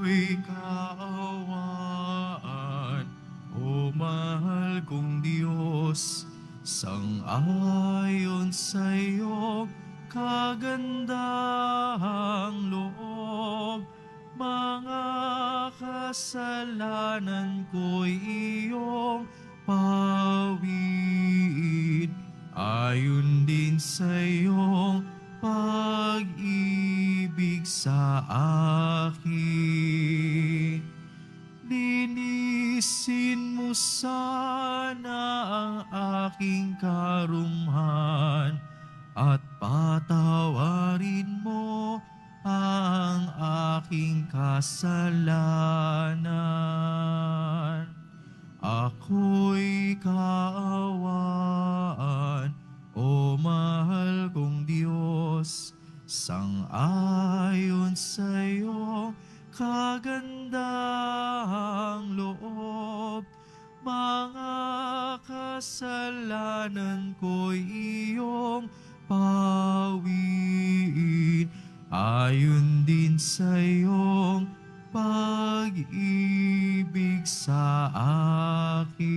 ako'y kaawaan, o mahal kong Diyos, sang-ayon sa iyong kagandahang loob. Mga kasalanan ko'y iyong pawid, ayon din sa iyong pag-ibig sa akin. Linisin mo sana ang aking karumhan at patawarin mo ang aking kasalanan. Ako'y kaawaan, o mahal kong Diyos, sang-ayon sa iyong kagandahang loob. Mga kasalanan ko'y iyong pawid, ayon din sa iyong pag-ibig sa akin.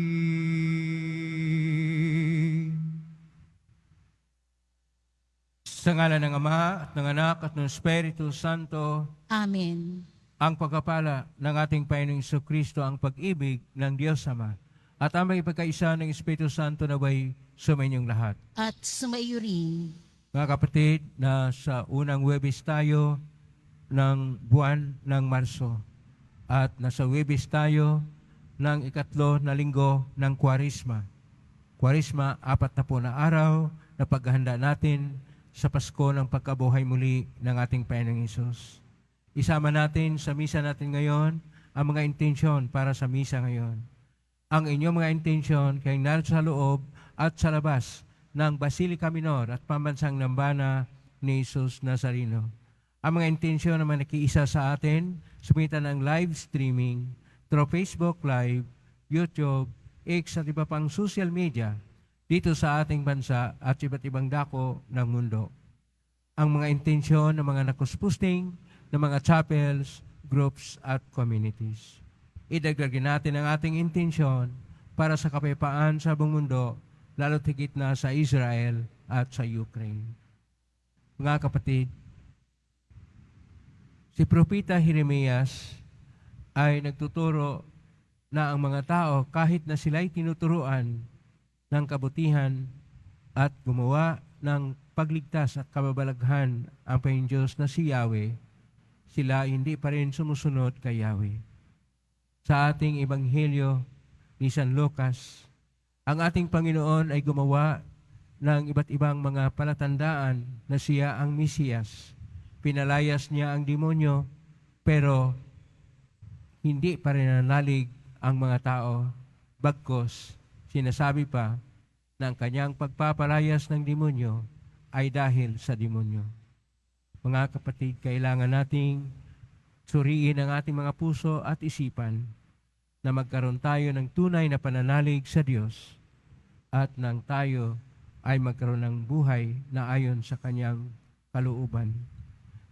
Sa ngalan ng Ama at ng Anak at ng Espiritu Santo, Amen. ang pagpapala ng ating Panginoong Kristo, ang pag-ibig ng Diyos Ama, at ang may pagkaisa ng Espiritu Santo naway sumainyong lahat. At sumaiyo rin. Mga kapatid, na sa unang Huwebes tayo ng buwan ng Marso, at nasa Huwebes tayo ng ikatlo na linggo ng Kwaresma. Kwaresma, 40 na araw na paghahanda natin sa Pasko ng pagkabuhay muli ng ating Panginoong Hesus. Isama natin sa misa natin ngayon ang mga intensyon para sa misa ngayon. Ang inyong mga intensyon kayong narito sa loob at sa labas ng Basilica Minor at Pambansang Nambana ni Jesus Nazareno. Ang mga intensyon naman nakiisa sa atin sa pamitan ng live streaming through Facebook Live, YouTube, X at iba pang social media dito sa ating bansa at iba't ibang dako ng mundo. Ang mga intensyon ng mga nakuspusting ng mga chapels, groups at communities. Idagdagin natin ang ating intensyon para sa kapayapaan sa buong mundo, lalo't higit na sa Israel at sa Ukraine. Mga kapatid, si Propeta Jeremias ay nagtuturo na ang mga tao, kahit na sila'y tinuturuan ng kabutihan at gumawa ng pagligtas at kababalaghan ang Panginoong Diyos na si Yahweh, sila hindi pa rin sumusunod kay Yahweh. Sa ating Ebanghelyo ni San Lucas, ang ating Panginoon ay gumawa ng iba't ibang mga palatandaan na siya ang Mesiyas. Pinalayas niya ang demonyo, pero hindi pa rin nanalig ang mga tao. Bagkus, sinasabi pa na ang kanyang pagpapalayas ng demonyo ay dahil sa demonyo. Mga kapatid, kailangan nating suriin ang ating mga puso at isipan na magkaroon tayo ng tunay na pananalig sa Diyos at nang tayo ay magkaroon ng buhay na ayon sa Kanyang kalooban.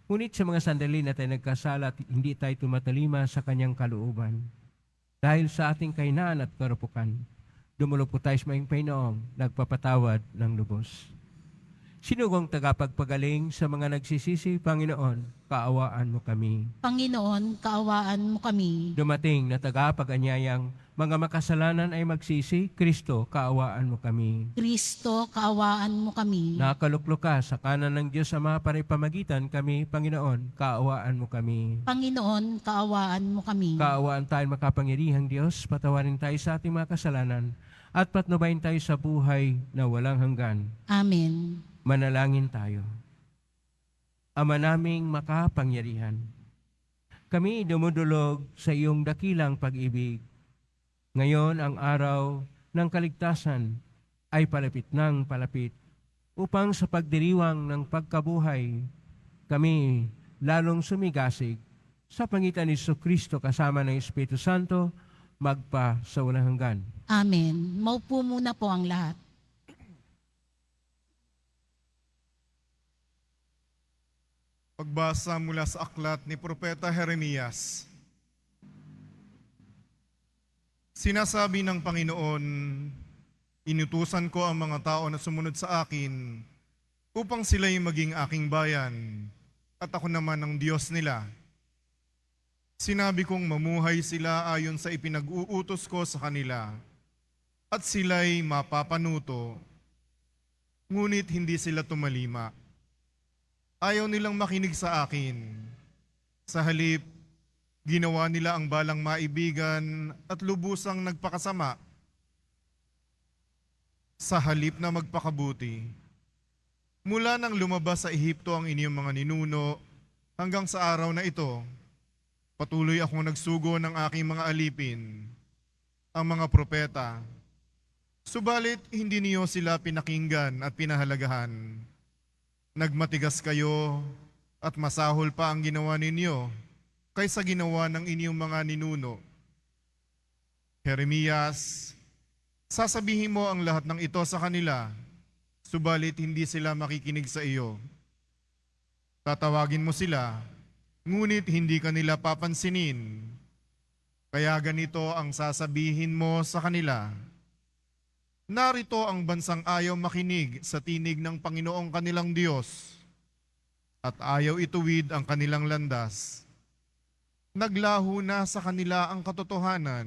Ngunit sa mga sandali na tayo nagkasala at hindi tayo tumatalima sa Kanyang kalooban, dahil sa ating kahinaan at karupukan, dumulog po tayo sa mayong Panginoong nagpapatawad ng lubos. Sinugong tagapagpagaling sa mga nagsisisi, Panginoon, kaawaan mo kami. Panginoon, kaawaan mo kami. Dumating na tagapag-anyayang mga makasalanan ay magsisi, Kristo, kaawaan mo kami. Kristo, kaawaan mo kami. Nakaluklok ka sa kanan ng Diyos Ama para ipamagitan kami, Panginoon, kaawaan mo kami. Panginoon, kaawaan mo kami. Kaawaan tayo makapangyarihang Diyos, patawarin tayo sa ating mga kasalanan at patnubayin tayo sa buhay na walang hanggan. Amen. Manalangin tayo. Ama naming makapangyarihan, kami dumudulog sa iyong dakilang pag-ibig. Ngayon ang araw ng kaligtasan ay palapit ng palapit upang sa pagdiriwang ng pagkabuhay, kami lalong sumigasig sa pangitan ni Jesucristo kasama ng Espiritu Santo magpa sa walang hanggan. Amen. Maupo muna po ang lahat. Pagbasa mula sa aklat ni Propeta Jeremias. Sinasabi ng Panginoon, inutusan ko ang mga tao na sumunod sa akin upang sila'y maging aking bayan at ako naman ang Diyos nila. Sinabi kong mamuhay sila ayon sa ipinag-uutos ko sa kanila at sila'y mapapanuto, ngunit hindi sila tumalima. Ayaw nilang makinig sa akin. Sa halip, ginawa nila ang balang maibigan at lubusang nagpakasama. Sa halip na magpakabuti, mula nang lumabas sa Ehipto ang inyong mga ninuno hanggang sa araw na ito, patuloy akong nagsugo ng aking mga alipin, ang mga propeta. Subalit hindi niyo sila pinakinggan at pinahalagahan. Nagmatigas kayo at masahol pa ang ginawa ninyo kaysa ginawa ng inyong mga ninuno. Jeremias, sasabihin mo ang lahat ng ito sa kanila, subalit hindi sila makikinig sa iyo. Tatawagin mo sila, ngunit hindi ka nila papansinin. Kaya ganito ang sasabihin mo sa kanila. Narito ang bansang ayaw makinig sa tinig ng Panginoong kanilang Diyos at ayaw ituwid ang kanilang landas. Naglaho na sa kanila ang katotohanan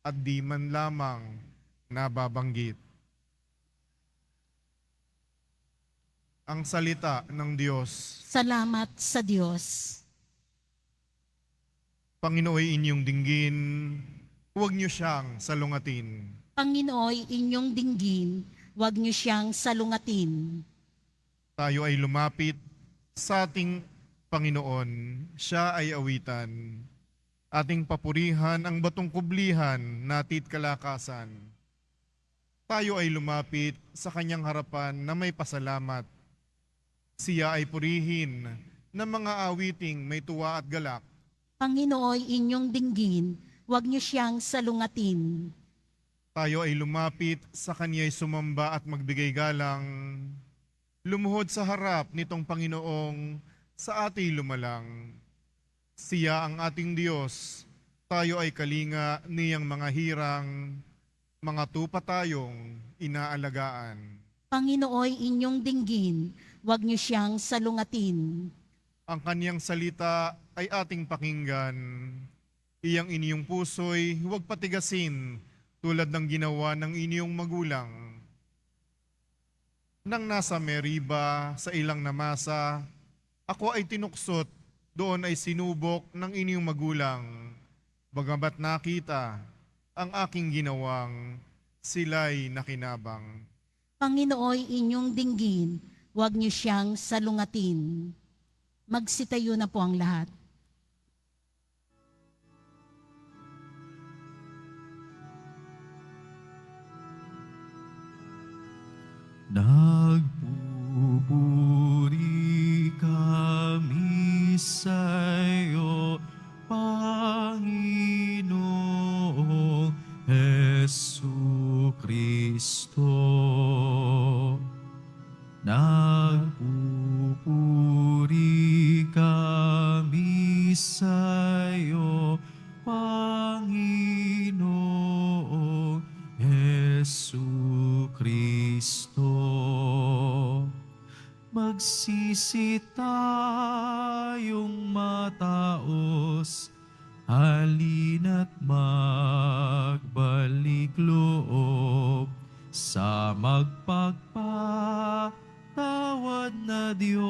at di man lamang nababanggit. Ang salita ng Diyos. Salamat sa Diyos. Panginooy inyong dinggin, huwag niyo siyang salungatin. Panginooy inyong dinggin, huwag niyo siyang salungatin. Tayo ay lumapit sa ating Panginoon, siya ay awitan. Ating papurihan ang batong kublihan, natit kalakasan. Tayo ay lumapit sa kanyang harapan na may pasalamat. Siya ay purihin ng mga awiting may tuwa at galak. Panginooy inyong dinggin, huwag niyo siyang salungatin. Tayo ay lumapit sa kanya'y sumamba at magbigay galang. Lumuhod sa harap nitong Panginoong sa ating lumalang. Siya ang ating Diyos, tayo ay kalinga niyang mga hirang, mga tupa tayong inaalagaan. Panginooy inyong dinggin, huwag niyo siyang salungatin. Ang kaniyang salita ay ating pakinggan. Iyang inyong puso'y huwag patigasin tulad ng ginawa ng inyong magulang. Nang nasa Meriba sa ilang namasa, ako ay tinuksot, doon ay sinubok ng inyong magulang. Bagamat nakita ang aking ginawang, sila'y nakinabang. Panginooy inyong dinggin, huwag niyo siyang salungatin. Magsitayo na po ang lahat. Nagpupuri kami sa'yo, Panginoong Jesucristo. Nagpupuri kami sa'yo, Panginoong Jesucristo. Magsisi tayong mataos, halina't magbalik loob sa magpagpatawad na Diyos.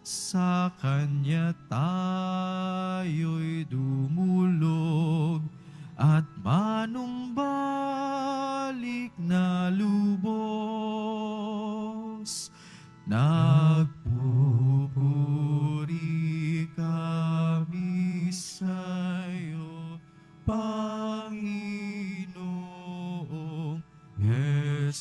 Sa Kanya tayo'y dumulog at manumbalik na lubos. Nagpupuri kami sa'yo, Panginoong Jesucristo.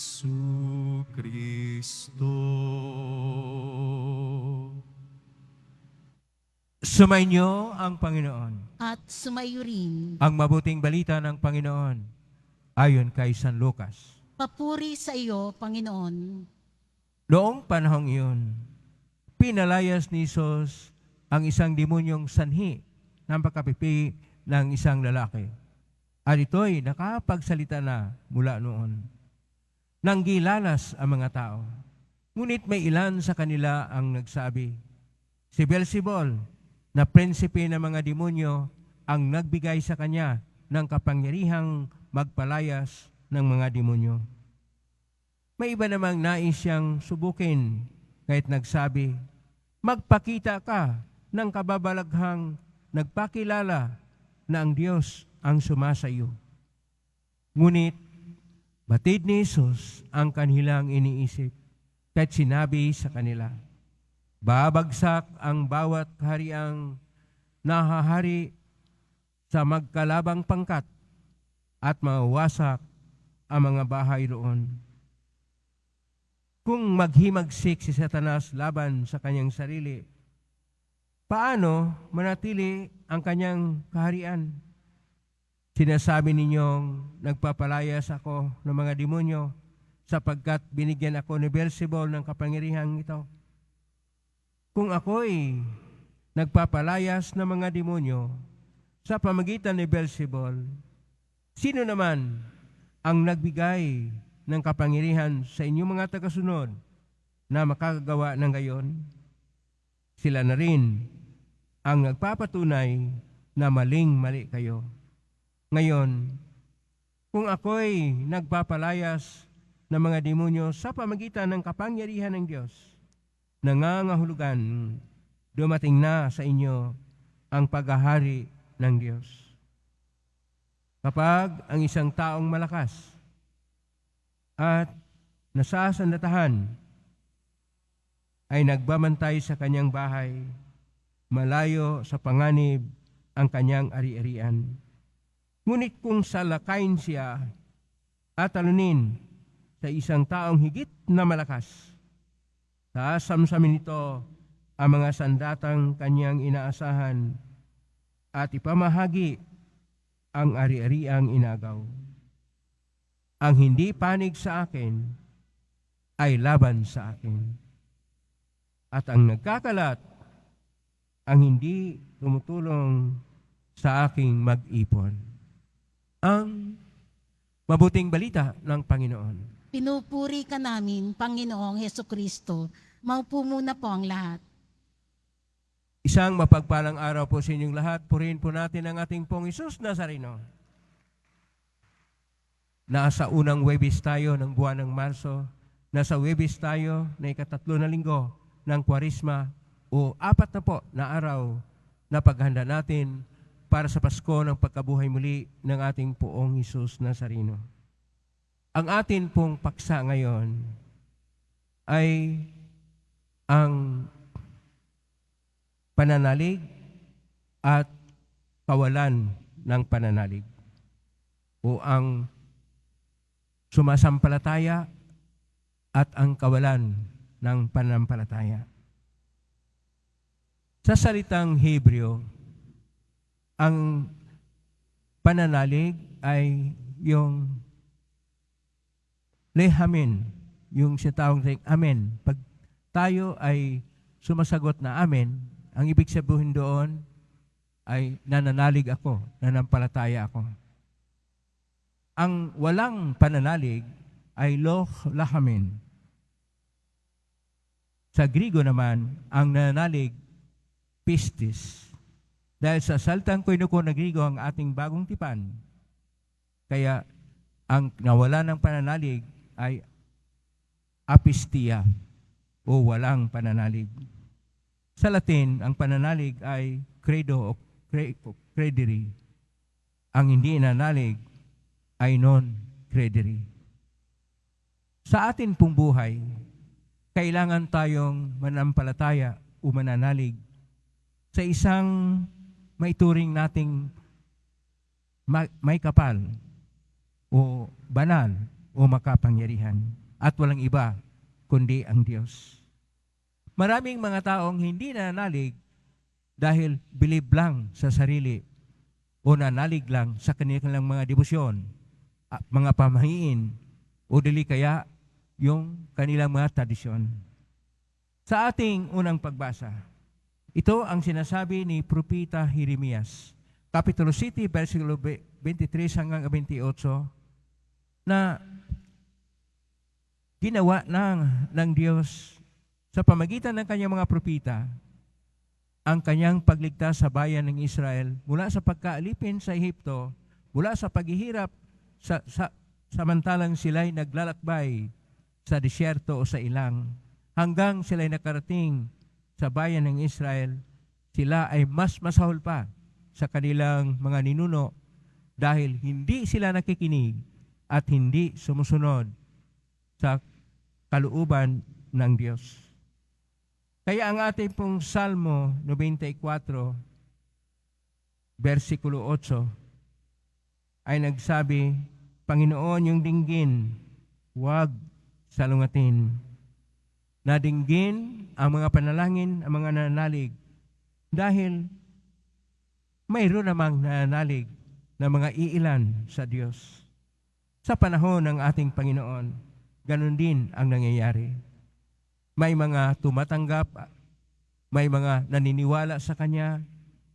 Sumainyo ang Panginoon. At sumayo rin. Ang mabuting balita ng Panginoon ayon kay San Lucas. Papuri sa iyo, Panginoon. Noong panahong iyon, pinalayas ni Jesus ang isang demonyong sanhi ng pagkapipi ng isang lalaki. At ito'y nakapagsalita na mula noon. Nanggilalas ang mga tao. Ngunit may ilan sa kanila ang nagsabi, si Beelzebul, na prinsipe ng mga demonyo, ang nagbigay sa kanya ng kapangyarihang magpalayas ng mga demonyo. May iba namang nais siyang subukin, kahit nagsabi, magpakita ka ng kababalaghang nagpakilala na ang Diyos ang sumasayo. Ngunit, batid ni Jesus ang kanilang iniisip, kahit sinabi sa kanila, babagsak ang bawat kahariang nahahari sa magkalabang pangkat at mawawasak ang mga bahay roon. Kung maghimagsik si Satanas laban sa kanyang sarili, paano manatili ang kanyang kaharian? Sinasabi ninyong nagpapalayas ako ng mga demonyo sapagkat binigyan ako ni Beelzebul ng kapangyarihang ito. Kung ako'y nagpapalayas ng mga demonyo sa pamagitan ni Beelzebul, sino naman ang nagbigay ng kapangyarihan sa inyong mga tagasunod na makakagawa ng gayon? Sila na rin ang nagpapatunay na maling-mali kayo. Ngayon, kung ako'y nagpapalayas ng mga demonyo sa pamagitan ng kapangyarihan ng Diyos, nangangahulugan, dumating na sa inyo ang paghahari ng Diyos. Kapag ang isang taong malakas at nasasandatahan ay nagbamantay sa kanyang bahay, malayo sa panganib ang kanyang ari-arian. Ngunit kung salakayin siya at talunin sa isang taong higit na malakas, sasamsamin nito ang mga sandatang kanyang inaasahan at ipamahagi ang ari-ariang inagaw. Ang hindi panig sa akin ay laban sa akin. At ang nagkakalat, ang hindi tumutulong sa aking mag-ipon. Ang mabuting balita ng Panginoon. Pinupuri ka namin, Panginoong Hesukristo. Maupo muna po ang lahat. Isang mapagpalang araw po sa inyong lahat. Purihin po natin ang ating pong Hesus Nazareno. Nasa unang Huwebes tayo ng buwan ng Marso. Nasa Huwebes tayo na ikatatlo na linggo ng Kwaresma o 4 na po na araw na paghanda natin para sa Pasko ng pagkabuhay muli ng ating poong Hesus Nazareno. Ang atin pong paksa ngayon ay ang pananalig at kawalan ng pananalig o ang sumasampalataya at ang kawalan ng pananampalataya. Sa salitang Hebreo, ang pananalig ay yung lehamin, yung sinatawag na amen. Pag tayo ay sumasagot na amen, ang ibig sabihin doon ay nananalig ako, nanampalataya ako. Ang walang pananalig ay loh lahamin. Sa Griego naman, ang nananalig, pistis. Dahil sa salitang koinoko na Griego ang ating bagong tipan, kaya ang nawala ng pananalig ay apistia o walang pananalig. Sa Latin, ang pananalig ay credo o credere. Ang hindi nanalig ay non-credere. Sa atin pong buhay, kailangan tayong manampalataya o mananalig sa isang maituring nating may kapal o banal o makapangyarihan at walang iba kundi ang Diyos. Maraming mga taong hindi nananalig dahil believe lang sa sarili o nanalig lang sa kanilang mga debosyon, mga pamahiin o dili kaya yung kanilang mga tradisyon. Sa ating unang pagbasa, Ito ang sinasabi ni Propeta Jeremias, Kapitulo 7, versikulo 23 hanggang 28, na ginawa ng Diyos sa pamagitan ng kanyang mga propeta ang kanyang pagligtas sa bayan ng Israel mula sa pagkaalipin sa Ehipto, mula sa paghihirap samantalang sila'y naglalakbay sa disyerto o sa ilang, hanggang sila'y nakarating sa bayan ng Israel. Sila ay mas masahol pa sa kanilang mga ninuno dahil hindi sila nakikinig at hindi sumusunod sa kalooban ng Diyos. Kaya ang ating pong Salmo 94, versikulo 8, ay nagsabi, Panginoon, yung dinggin, huwag salungatin. Nadinggin ang mga panalangin, ang mga nananalig, dahil mayroon namang nananalig na mga iilan sa Diyos. Sa panahon ng ating Panginoon, ganun din ang nangyayari. May mga tumatanggap, may mga naniniwala sa Kanya,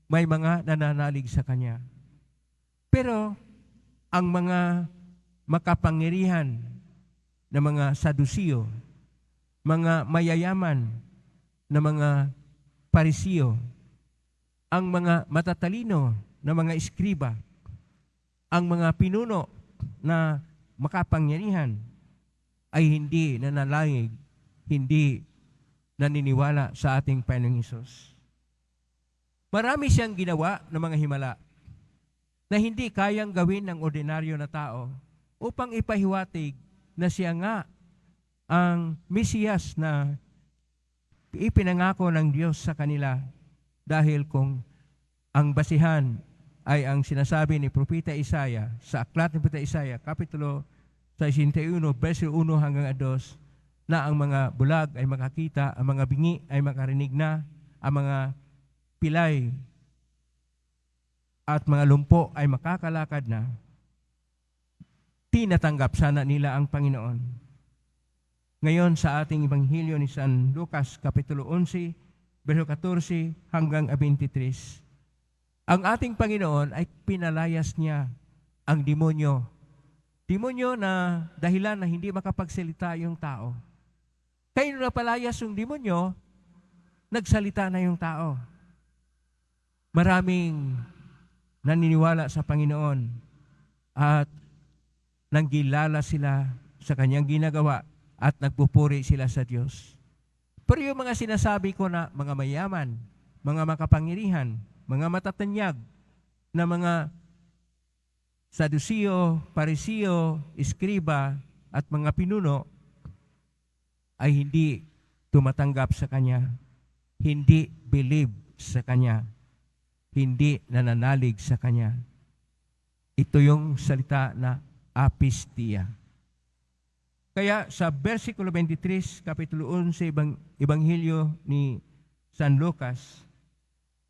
may mga nananalig sa Kanya. Pero ang mga makapangyarihan na mga Sadusiyo, mga mayayaman na mga Parisiyo, ang mga matatalino na mga eskriba, ang mga pinuno na makapangyarihan ay hindi nanalangig, hindi naniniwala sa ating Panginoong Hesus. Marami siyang ginawa ng mga himala na hindi kayang gawin ng ordinaryo na tao upang ipahiwatig na siya nga ang Mesiyas na ipinangako ng Diyos sa kanila, dahil kung ang basihan ay ang sinasabi ni Propeta Isaiah sa aklat ni Propeta Isaiah, Kapitulo 61, verso 1 hanggang 2, na ang mga bulag ay makakita, ang mga bingi ay makarinig na, ang mga pilay at mga lumpo ay makakalakad na. Tinatanggap sana nila ang Panginoon. Ngayon sa ating Ebanghelyo ni San Lucas, Kapitulo 11, verso 14 hanggang 23, ang ating Panginoon ay pinalayas niya ang demonyo. Demonyo na dahilan na hindi makapagsalita yung tao. Kaya nung napalayas yung demonyo, nagsalita na yung tao. Maraming naniniwala sa Panginoon at nanggilala sila sa kanyang ginagawa at nagpupuri sila sa Diyos. Pero yung mga sinasabi ko na mga mayaman, mga makapangyarihan, mga matatanyag, na mga Sadusiyo, Parisiyo, Eskriba at mga pinuno, ay hindi tumatanggap sa Kanya, hindi believe sa Kanya, hindi nananalig sa Kanya. Ito yung salita na apistia. Kaya sa versikulo 23, Kapitulo 11, Ebanghelyo ni San Lucas,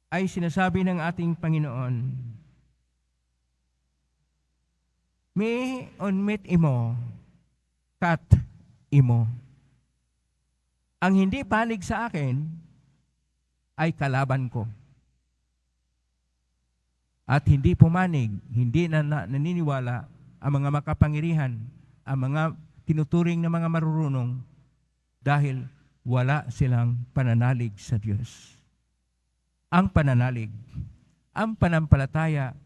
ay sinasabi ng ating Panginoon, Me onmet imo, kat imo. Ang hindi panig sa akin ay kalaban ko. At hindi pumanig, hindi naniniwala ang mga makapangyarihan, ang mga tinuturing na mga marurunong, dahil wala silang pananalig sa Diyos. Ang pananalig, ang panampalataya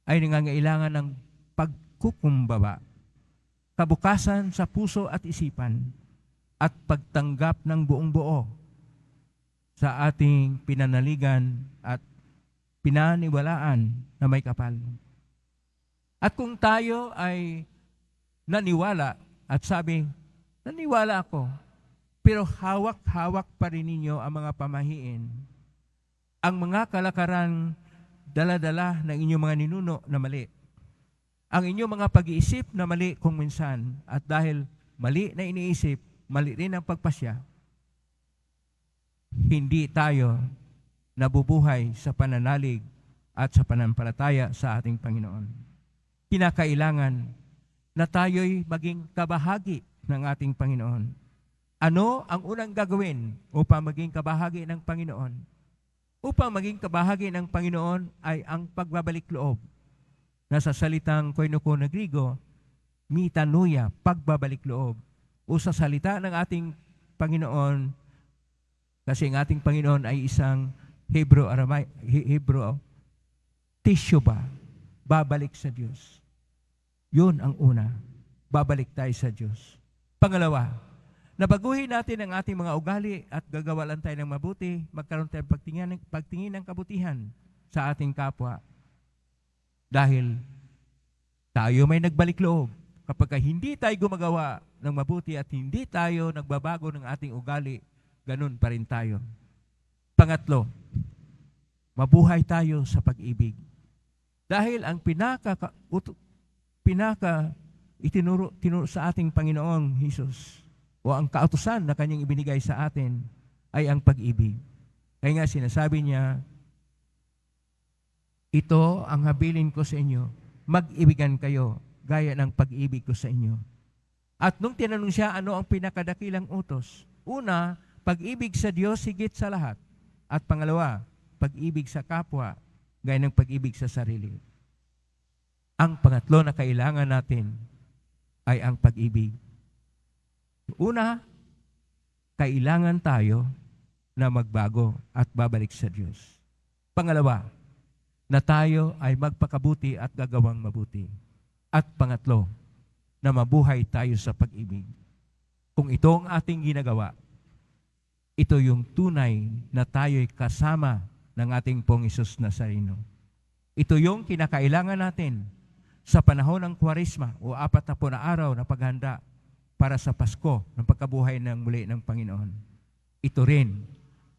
ay nangangailangan ng pagkukumbaba, kabukasan sa puso at isipan, at pagtanggap ng buong buo sa ating pinanaligan at pinaniwalaan na may kapal. At kung tayo ay naniwala at sabi, naniwala ako, pero hawak-hawak pa rin ninyo ang mga pamahiin, ang mga kalakaran dala-dala ng inyong mga ninuno na mali, ang inyong mga pag-iisip na mali kung minsan, at dahil mali na iniisip, mali rin ang pagpasya, hindi tayo nabubuhay sa pananalig at sa panampalataya sa ating Panginoon. Kinakailangan na tayo'y maging kabahagi ng ating Panginoon. Ano ang unang gagawin upang maging kabahagi ng Panginoon? Upang maging kabahagi ng Panginoon ay ang pagbabalik loob. Nasa salitang koinoko na Grigo, metanoia, pagbabalik loob. O sa salita ng ating Panginoon, kasi ang ating Panginoon ay isang Hebrew Teshuvah, babalik sa Diyos. Yun ang una, babalik tayo sa Diyos. Pangalawa, nabaguhin natin ang ating mga ugali at gagawa lang tayo ng mabuti, magkaroon tayo pagtingin ng kabutihan sa ating kapwa. Dahil tayo may nagbalik loob. Kapag hindi tayo gumagawa ng mabuti at hindi tayo nagbabago ng ating ugali, ganun pa rin tayo. Pangatlo, mabuhay tayo sa pag-ibig. Dahil ang itinuro sa ating Panginoong Hesus o ang kautusan na kanyang ibinigay sa atin ay ang pag-ibig. Kaya nga sinasabi niya, ito ang habilin ko sa inyo, mag-ibigan kayo gaya ng pag-ibig ko sa inyo. At nung tinanong siya, ano ang pinakadakilang utos? Una, pag-ibig sa Diyos higit sa lahat. At pangalawa, pag-ibig sa kapwa gaya ng pag-ibig sa sarili. Ang pangatlo na kailangan natin ay ang pag-ibig. Una, kailangan tayo na magbago at babalik sa Diyos. Pangalawa, na tayo ay magpakabuti at gagawang mabuti. At pangatlo, na mabuhay tayo sa pag-ibig. Kung ito ang ating ginagawa, ito yung tunay na tayo'y kasama ng ating Pong Hesus Nazareno. Ito yung kinakailangan natin sa panahon ng Kwaresma o 40 na araw na paghanda para sa Pasko ng pagkabuhay ng muli ng Panginoon. Ito rin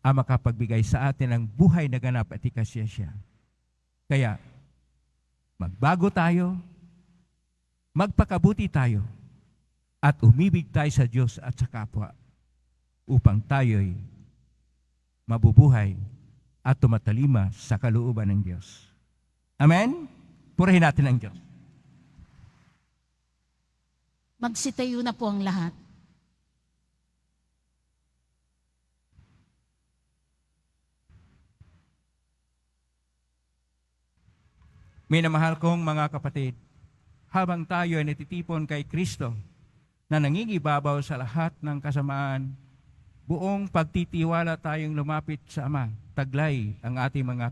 ang makapagbigay sa atin ng buhay na ganap at ikasiyasya. Kaya, magbago tayo, magpakabuti tayo, at umibig tayo sa Diyos at sa kapwa upang tayo'y mabubuhay at tumatalima sa kalooban ng Diyos. Amen? Purihin natin ang Diyos. Magsitayo na po ang lahat. Minamahal kong mga kapatid, habang tayo ay natitipon kay Kristo na nangingibabaw sa lahat ng kasamaan, buong pagtitiwala tayong lumapit sa Ama, taglay ang ating mga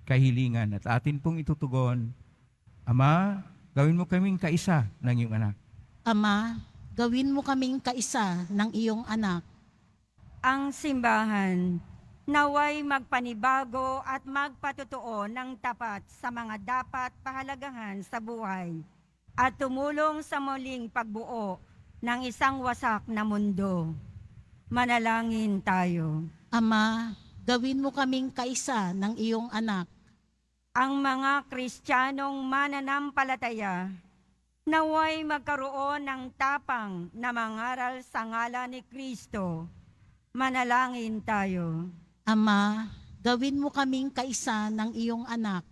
kahilingan at atin pong itutugon, Ama, gawin mo kaming kaisa ng iyong anak. Ama, gawin mo kaming kaisa ng iyong anak. Ang simbahan naway magpanibago at magpatutuo ng tapat sa mga dapat pahalagahan sa buhay at tumulong sa muling pagbuo ng isang wasak na mundo. Manalangin tayo. Ama, gawin mo kaming kaisa ng iyong anak. Ang mga Kristiyanong mananampalataya naway magkaroon ng tapang na mangaral sa ngalan ni Kristo. Manalangin tayo. Ama, gawin mo kaming kaisa ng iyong anak.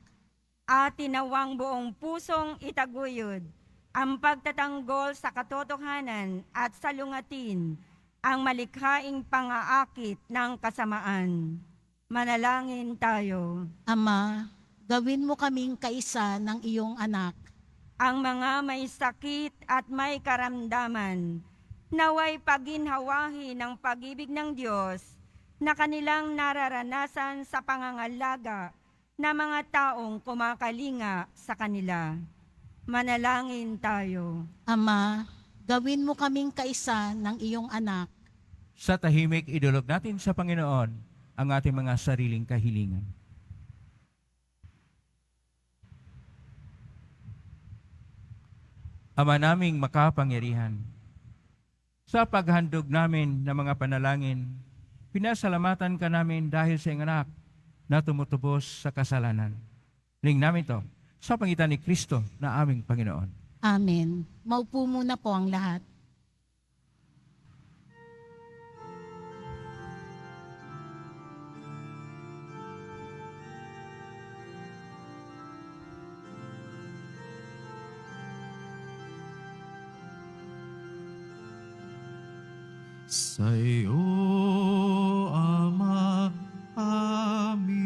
At tinawang buong pusong itaguyod ang pagtatanggol sa katotohanan at salungatin ang malikhaing pangaakit ng kasamaan. Manalangin tayo. Ama, gawin mo kaming kaisa ng iyong anak. Ang mga may sakit at may karamdaman, naway paginhawahi ng pag-ibig ng Diyos na kanilang nararanasan sa pangangalaga na mga taong kumakalinga sa kanila. Manalangin tayo. Ama, gawin mo kaming kaisa ng iyong anak. Sa tahimik, idulog natin sa Panginoon ang ating mga sariling kahilingan. Ama naming makapangyarihan, sa paghandog namin ng mga panalangin, pinasalamatan ka namin dahil sa iyong anak na tumutubos sa kasalanan. Hiling namin ito sa pangitan ni Kristo na aming Panginoon. Amen. Maupo muna po ang lahat. Sa iyo, Ama, aming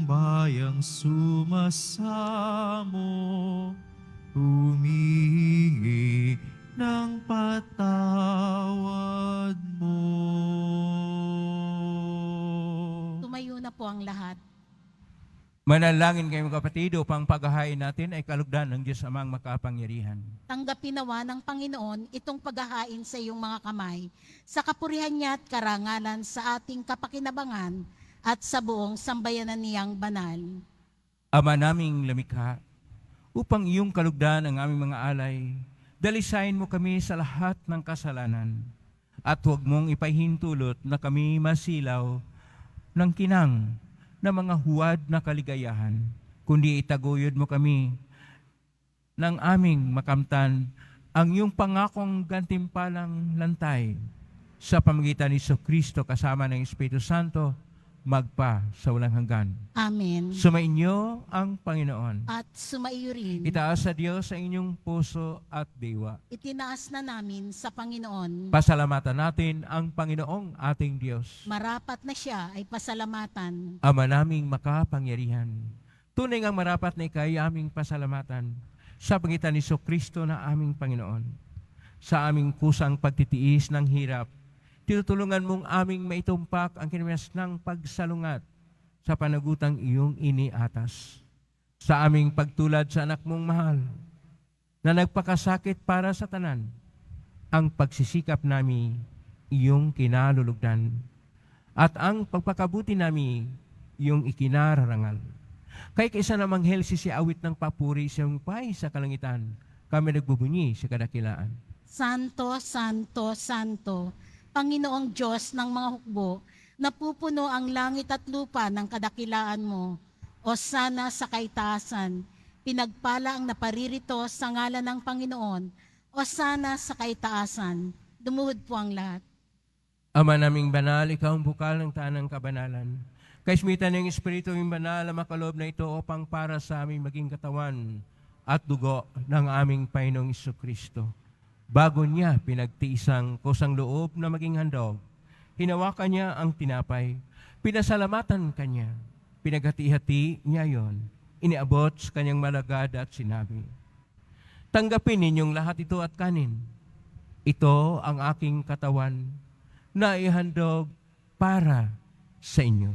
bayang sumasamo, humihingi ng patawad mo. Tumayo na po ang lahat. Manalangin kayong kapatid upang paghahain natin ay kalugdan ng Diyos Amang makapangyarihan. Tanggapin nawa ng Panginoon itong paghahain sa iyong mga kamay, sa kapurihan niya at karangalan sa ating kapakinabangan at sa buong sambayanan niyang banal. Ama naming lumikha, upang iyong kalugdan ang aming mga alay, dalisain mo kami sa lahat ng kasalanan, at huwag mong ipahintulot na kami masilaw ng kinang na mga huwad na kaligayahan, kundi itaguyod mo kami ng aming makamtan ang iyong pangakong gantimpalang lantay sa pamagitan ni Kristo kasama ng Espiritu Santo, magpa sa walang hanggan. Amen. Sumainyo ang Panginoon. At sumaiyo rin. Itaas sa Diyos sa inyong puso at diwa. Itinaas na namin sa Panginoon. Pasalamatan natin ang Panginoong ating Diyos. Marapat na siya ay pasalamatan. Ama naming makapangyarihan, tunay ngang marapat na ikay aming pasalamatan sa pangitan ni Kristo na aming Panginoon. Sa aming kusang pagtitiis ng hirap, tinutulungan mong aming maitumpak ang kinamias ng pagsalungat sa panagutang iyong iniatas. Sa aming pagtulad sa anak mong mahal, na nagpakasakit para sa tanan, ang pagsisikap nami iyong kinalulugdan, at ang pagpakabuti nami iyong ikinararangal. Kay kaisa namang helsi si awit ng papuri siyang pay sa kalangitan, kami nagbubunyi sa kadakilaan. Santo, Santo, Santo, Panginoong Diyos ng mga hukbo, napupuno ang langit at lupa ng kadakilaan mo. O sana sa kaitaasan, pinagpala ang naparirito sa ngalan ng Panginoon. O sana sa kaitaasan, dumuhod po ang lahat. Ama naming banal, ikaw ang bukal ng tanang kabanalan. Kaismitan ng Espiritu ng banal na makaloob na ito upang para sa aming maging katawan at dugo ng aming Panginoong Kristo. Bago niya pinagtiisang kusang loob na maging handog, hinawakan niya ang tinapay, pinasalamatan kanya, pinaghati-hati niya yon, iniabot sa kanyang malagad at sinabi, tanggapin ninyong lahat ito at kanin. Ito ang aking katawan na ihandog para sa inyo.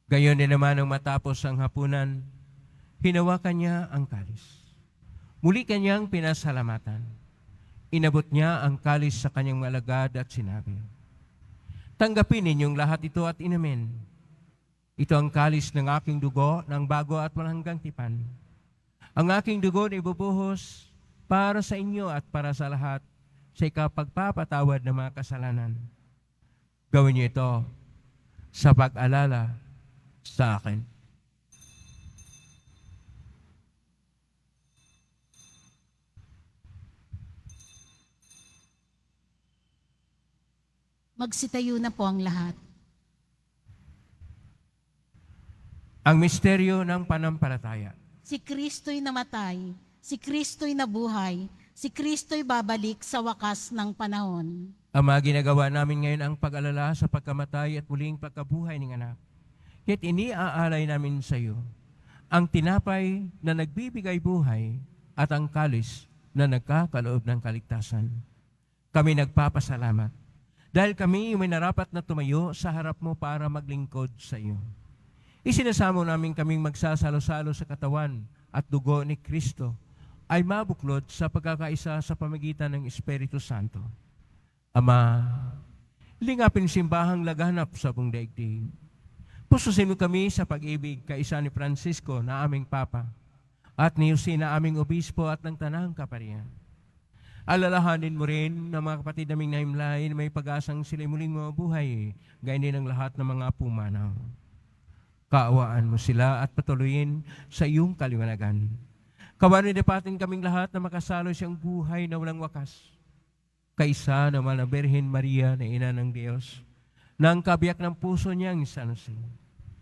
Gayon din naman nang matapos ang hapunan, hinawakan niya ang kalis. Muli kanyang pinasalamatan. Inabot niya ang kalis sa kanyang malagad at sinabi, tanggapin ninyong lahat ito at inumin. Ito ang kalis ng aking dugo ng bago at walang hanggang tipan. Ang aking dugo na ibubuhos para sa inyo at para sa lahat sa ikapagpapatawad ng mga kasalanan. Gawin niyo ito sa pag-alala sa akin. Magsitayo na po ang lahat. Ang misteryo ng panampalataya. Si Kristo'y namatay, si Kristo'y nabuhay, si Kristo'y babalik sa wakas ng panahon. Ama, ginagawa namin ngayon ang pag-alala sa pagkamatay at muling pagkabuhay ng anak. Kaya't iniaalay namin sa iyo ang tinapay na nagbibigay buhay at ang kalis na nagkakaloob ng kaligtasan. Kami nagpapasalamat dahil kami may narapat na tumayo sa harap mo para maglingkod sa iyo. Isinasamo namin kaming magsasalo-salo sa katawan at dugo ni Kristo ay mabuklod sa pagkakaisa sa pamagitan ng Espiritu Santo. Ama, lingapin simbahang laganap sa buong daigdig. Pususin mo kami sa pag-ibig kaisa ni Francisco na aming Papa at ni Jose na aming Obispo at ng Tanang Kaparian. Alalahanin mo rin na mga kapatid naming nahimlay na may pag-asang sila'y muling mabuhay, gayon din ang lahat ng mga pumanaw. Kaawaan mo sila at patuloyin sa iyong kaliwanagan. Kawarin kaming lahat na makasalo siyang buhay na walang wakas. Kaisa naman ang Birhen Maria na Ina ng Diyos, ng kabiyak ng puso niyang San Jose,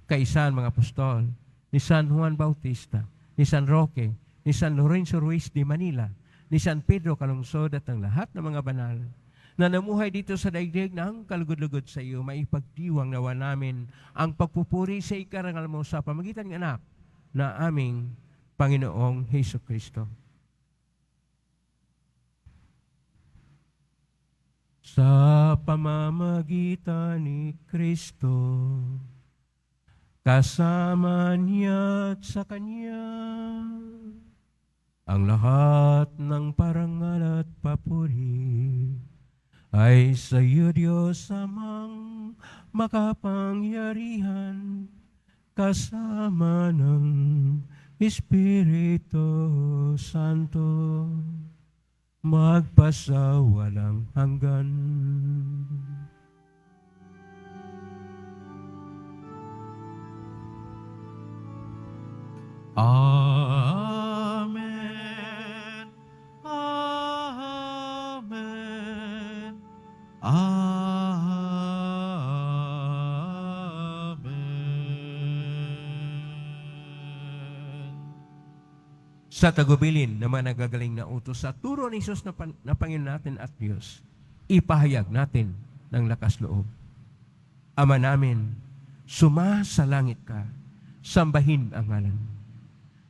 kaisan mga apostol, ni San Juan Bautista, ni San Roque, ni San Lorenzo Ruiz de Manila, ni San Pedro Calungsod at ang lahat ng mga banal na namuhay dito sa daigdig ng kalugod-lugod sa iyo, maipagdiwang nawa namin ang pagpupuri sa ikarangal mo sa pamagitan ng anak na aming Panginoong Hesus Kristo. Sa pamamagitan ni Kristo, kasama niya at sa Kanya, ang lahat ng parangal at papuri ay sa iyo, Diyos Amang makapangyarihan, kasama ng Espiritu Santo, magpasawalang hanggan. Amen. Amen. Amen. Sa tagubilin na mga nagagaling na utos sa turo ni Jesus na Panginoon natin at Diyos, ipahayag natin ng lakas loob. Ama namin, sumasalangit ka, sambahin ang ngalan mo.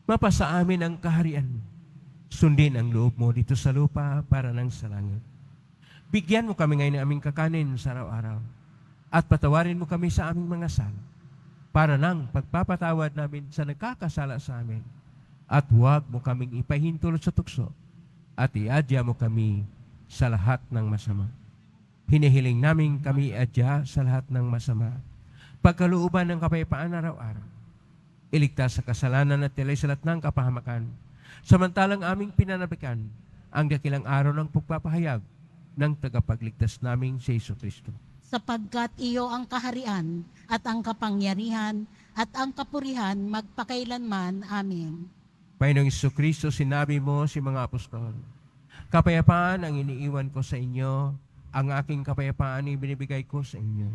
Mapasa amin ang kaharian mo. Sundin ang loob mo dito sa lupa para nang sa langit. Bigyan mo kami ngayon ng aming kakanin sa araw-araw at patawarin mo kami sa aming mga sala para nang pagpapatawad namin sa nagkakasala sa amin. At huwag mo kaming ipahintulot sa tukso at iadya mo kami sa lahat ng masama. Hinihiling namin kami iadya sa lahat ng masama. Pagkalooban ng kapayapaan araw-araw. Iligtas sa kasalanan at tilay sa lahat ng kapahamakan. Samantalang aming pinanabikan ang dakilang araw ng pagpapahayag ng tagapagligtas naming si Hesus Kristo. Sapagkat iyo ang kaharian at ang kapangyarihan at ang kapurihan magpakailanman. Amen. Panginoong Hesus Kristo, sinabi mo si mga apostol, kapayapaan ang iniiwan ko sa inyo, ang aking kapayapaan ay binibigay ko sa inyo.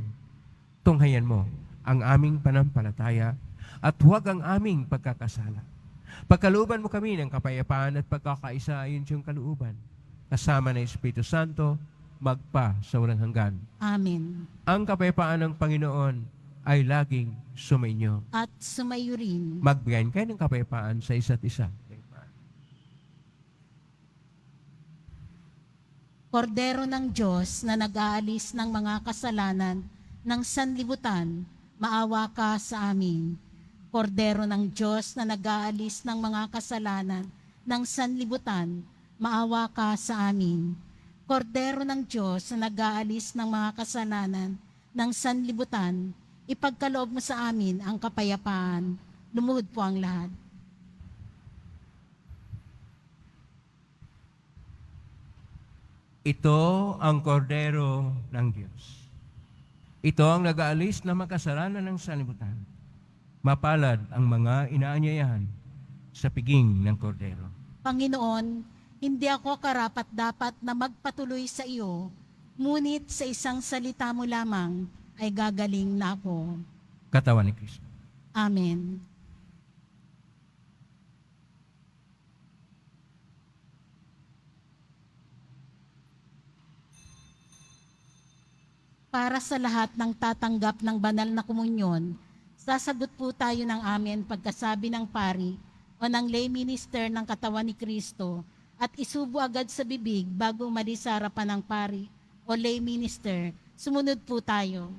Tunghayan mo ang aming panampalataya at huwag ang aming pagkakasala. Pagkalooban mo kami ng kapayapaan at pagkakaisa ayon sa iyong kalooban, kasama ng Espiritu Santo, magpa sa walang hanggan. Amen. Ang kapayapaan ng Panginoon ay laging sumainyo. At sumayo rin. Magbigayin kayo ng kapayapaan sa isa't isa. Kordero ng Diyos na nag-aalis ng mga kasalanan ng sanlibutan, maawa ka sa amin. Kordero ng Diyos na nag-aalis ng mga kasalanan ng sanlibutan, maawa ka sa amin. Kordero ng Diyos na nag-aalis ng mga kasalanan ng sanlibutan, ipagkaloob mo sa amin ang kapayapaan. Lumuhod po ang lahat. Ito ang kordero ng Diyos. Ito ang nag-aalis na makasalanan ng sanlibutan. Mapalad ang mga inaanyayahan sa piging ng kordero. Panginoon, hindi ako karapat-dapat na magpatuloy sa iyo, ngunit sa isang salita mo lamang ay gagaling na ako. Katawan ni Kristo. Amen. Para sa lahat ng tatanggap ng banal na komunyon, sasagot po tayo ng amen pagkasabi ng pari o ng lay minister ng katawan ni Kristo at isubo agad sa bibig bago umalis sa harapan ng pari o lay minister. Sumunod po tayo.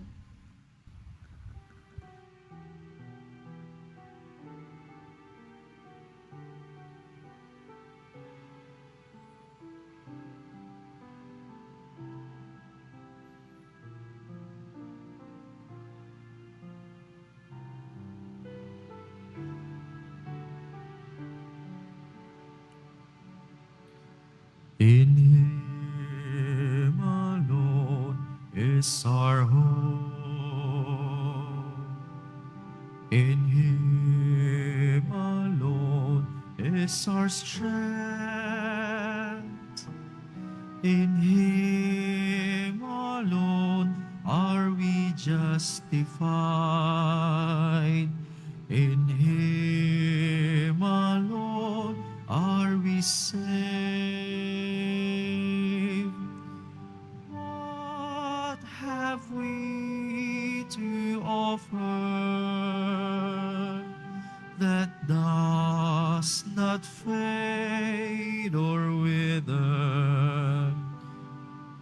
In Him alone is our hope. In Him alone is our strength. In Him alone are we justified. In Him alone are we saved. What have we to offer that does not fade or wither?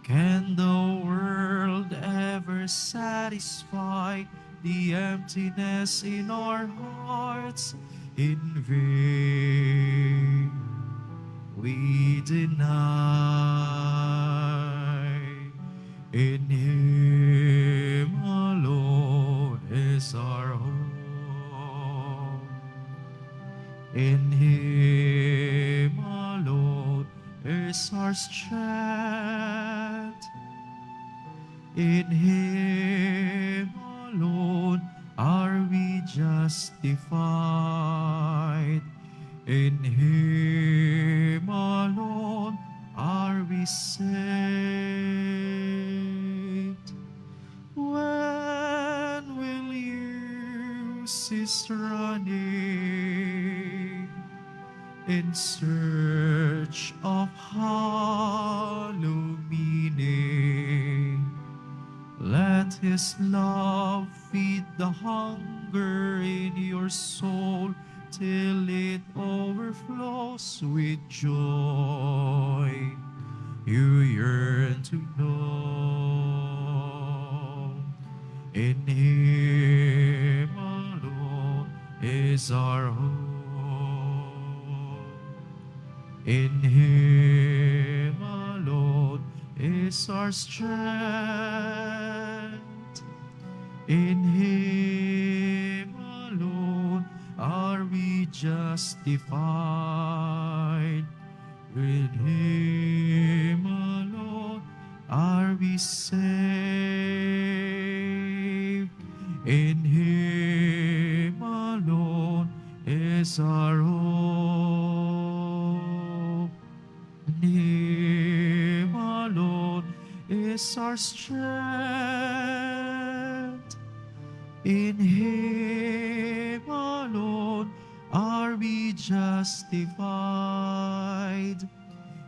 Can the world ever satisfy the emptiness in our hearts? In vain we deny. In Him alone is our hope. In Him alone is our strength. In Him alone are we justified. In Him alone are we saved. When will you cease running in search of hollow meaning? Let His love feed the hunger in your soul till it overflows with joy you yearn to know. In Him alone is our hope. In Him alone is our strength. In Him alone are we justified. In Him alone are we saved. In Him alone is our hope. In Him alone is our strength. In Him alone are we justified.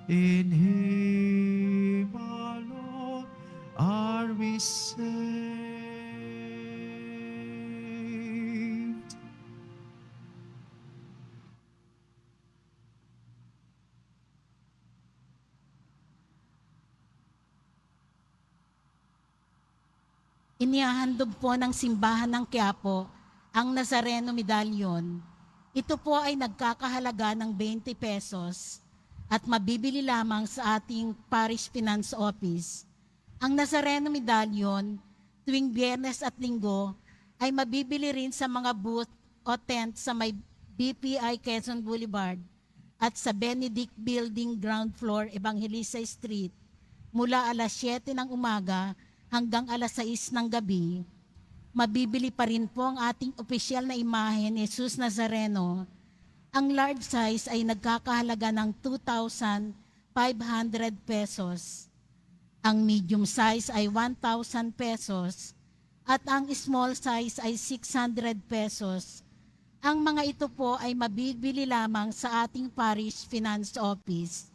In Him alone are we saved. Inihahandog po ng simbahan ng Quiapo ang Nazareno Medallion. Ito po ay nagkakahalaga ng 20 pesos at mabibili lamang sa ating Parish Finance Office. Ang Nazareno Medallion tuwing Biyernes at Linggo ay mabibili rin sa mga booth o tent sa may BPI Quezon Boulevard at sa Benedict Building Ground Floor, Evangelista Street mula alas 7 ng umaga hanggang alas 6 ng gabi. Mabibili pa rin po ang ating opisyal na imahe ni Jesus Nazareno. Ang large size ay nagkakahalaga ng 2,500 pesos. Ang medium size ay 1,000 pesos at ang small size ay 600 pesos. Ang mga ito po ay mabibili lamang sa ating Parish Finance Office.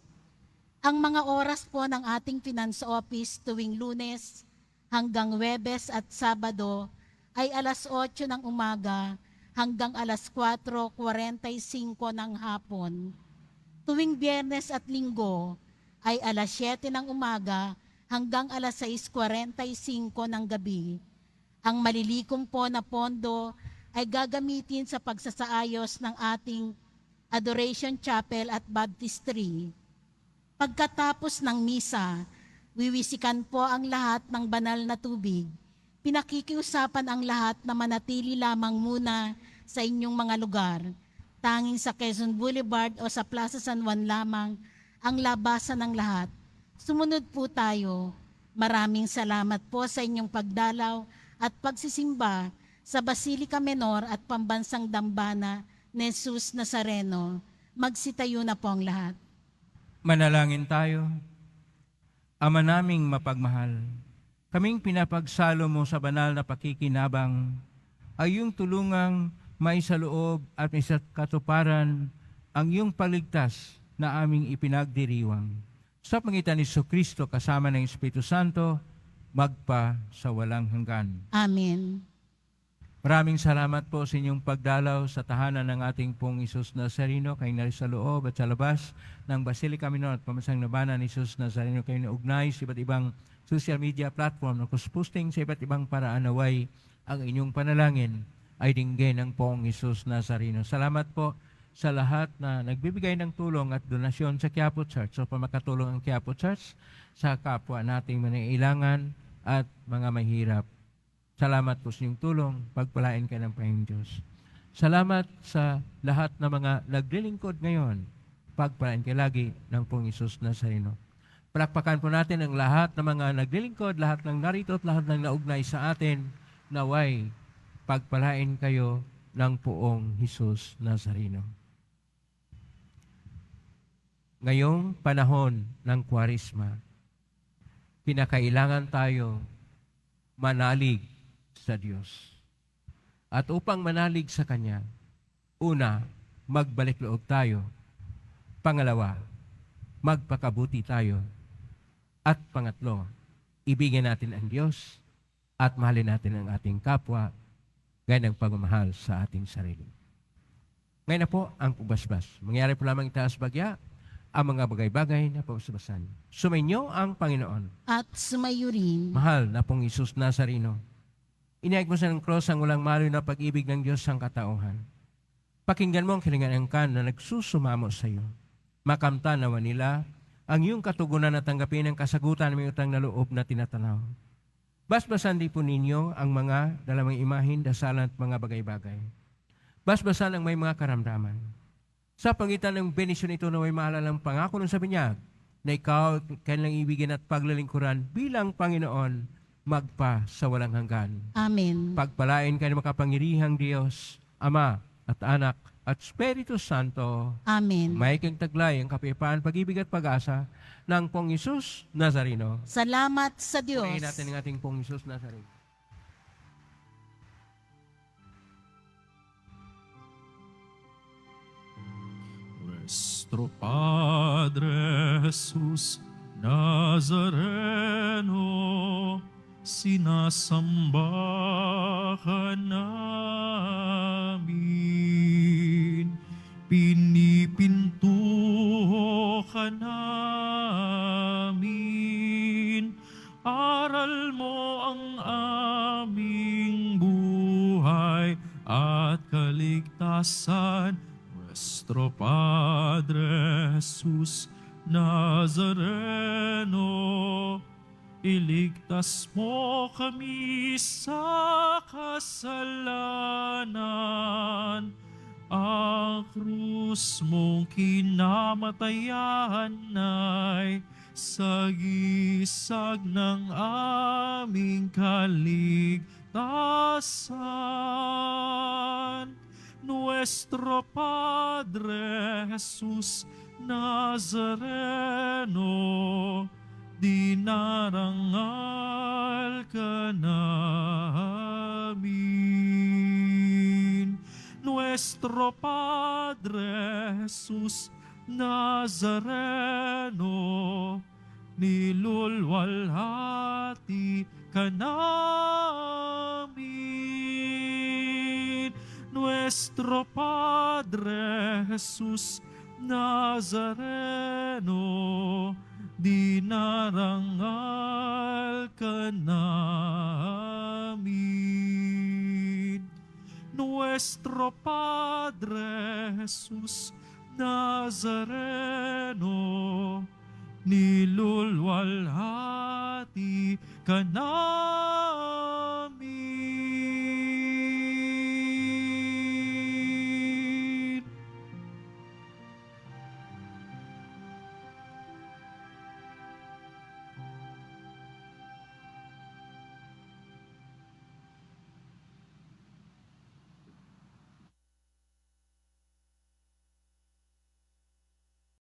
Ang mga oras po ng ating Finance Office tuwing Lunes hanggang Huwebes at Sabado ay alas 8 ng umaga hanggang alas 4:45 ng hapon. Tuwing Biyernes at Linggo ay alas 7 ng umaga hanggang alas 6:45 ng gabi. Ang malilikom po na pondo ay gagamitin sa pagsasaayos ng ating Adoration Chapel at Baptistry. Pagkatapos ng misa, wiwisikan po ang lahat ng banal na tubig. Pinakikiusapan ang lahat na manatili lamang muna sa inyong mga lugar. Tanging sa Quezon Boulevard o sa Plaza San Juan lamang ang labasan ng lahat. Sumunod po tayo. Maraming salamat po sa inyong pagdalaw at pagsisimba sa Basilica Menor at Pambansang Dambana ni Jesus Nazareno. Magsitayo na po ang lahat. Manalangin tayo. Ama naming mapagmahal, kaming pinapagsalo mo sa banal na pakikinabang, ay iyong tulungang maisaloob at katuparan ang iyong paligtas na aming ipinagdiriwang. Sa pangitan ni Kristo kasama ng Espiritu Santo, magpa sa walang hanggan. Amen. Maraming salamat po sa inyong pagdalaw sa tahanan ng ating pong Isus Nazareno, kayo na sa loob at sa labas ng Basilica Minor at Pamansang Labanan ni Isus Nazareno, kayo na ugnay sa iba't ibang social media platform na kusposting sa iba't ibang paraan naway ang inyong panalangin ay dinggin ng pong Isus Nazareno. Salamat po sa lahat na nagbibigay ng tulong at donasyon sa Quiapo Church o pamakatulong ang Quiapo Church sa kapwa nating manailangan at mga mahirap. Salamat po sa inyong tulong. Pagpalain kayo ng Panginoong Diyos. Salamat sa lahat ng mga naglilingkod ngayon. Pagpalain kayo lagi ng Pong Isus Nazareno. Palakpakan po natin ang lahat ng mga naglilingkod, lahat ng narito at lahat ng naugnay sa atin. Naway, pagpalain kayo ng Poong Isus Nazareno. Ngayong panahon ng Kwaresma, kinakailangan tayo manalig sa Diyos. At upang manalig sa Kanya, una, magbalik loob tayo. Pangalawa, magpakabuti tayo. At pangatlo, ibigin natin ang Diyos at mahalin natin ang ating kapwa gaya ng pagmamahal sa ating sarili. Ngayon na po ang pagbasbas. Mangyari po lamang itaas bagya ang mga bagay-bagay na pagbasbasan. Sumainyo ang Panginoon. At sumayo rin. Mahal na pong Isus Nazareno, inayag mo sa ng cross ang walang malo na pag-ibig ng Diyos ang katauhan. Pakinggan mo ang kilingan na nagsusumamo sa iyo. Makamtan nawa nila ang iyong katugunan at tanggapin ang kasagutan ng utang na loob na tinatanaw. Basbasan din po ninyo ang mga dalamang imahin, dasalan at mga bagay-bagay. Basbasan ang may mga karamdaman. Sa pangitan ng benisyon ito na may maalalang pangako ng sabi niya, na ikaw kanilang ibigin at paglalingkuran bilang Panginoon, magpa sa walang hanggan. Amen. Pagpalain kayo ng makapangyarihang Diyos, Ama at Anak at Espiritu Santo. Amen. May kang taglay ang kapayapaan, pag-ibig at pag-asa ng Pong Isus Nazareno. Salamat sa Diyos. Purihin natin ang ating Pong Isus Nazareno. Nuestro Padre Jesús Nazareno, sinasamba ka namin, pinipinto ka namin, aral mo ang aming buhay at kaligtasan. Nuestro Padre Jesús Nazareno, iligtas mo kami sa kasalanan. Ang krus mong kinamatayan ay sagisag ng aming kaligtasan. Nuestro Padre Jesús Nazareno, dinarangal ka namin. Nuestro Padre Jesús Nazareno, nilulwalhati ka namin. Nuestro Padre Jesús Nazareno, dinarangal ka namin. Nuestro Padre Jesús Nazareno, nilulwalhati ka namin.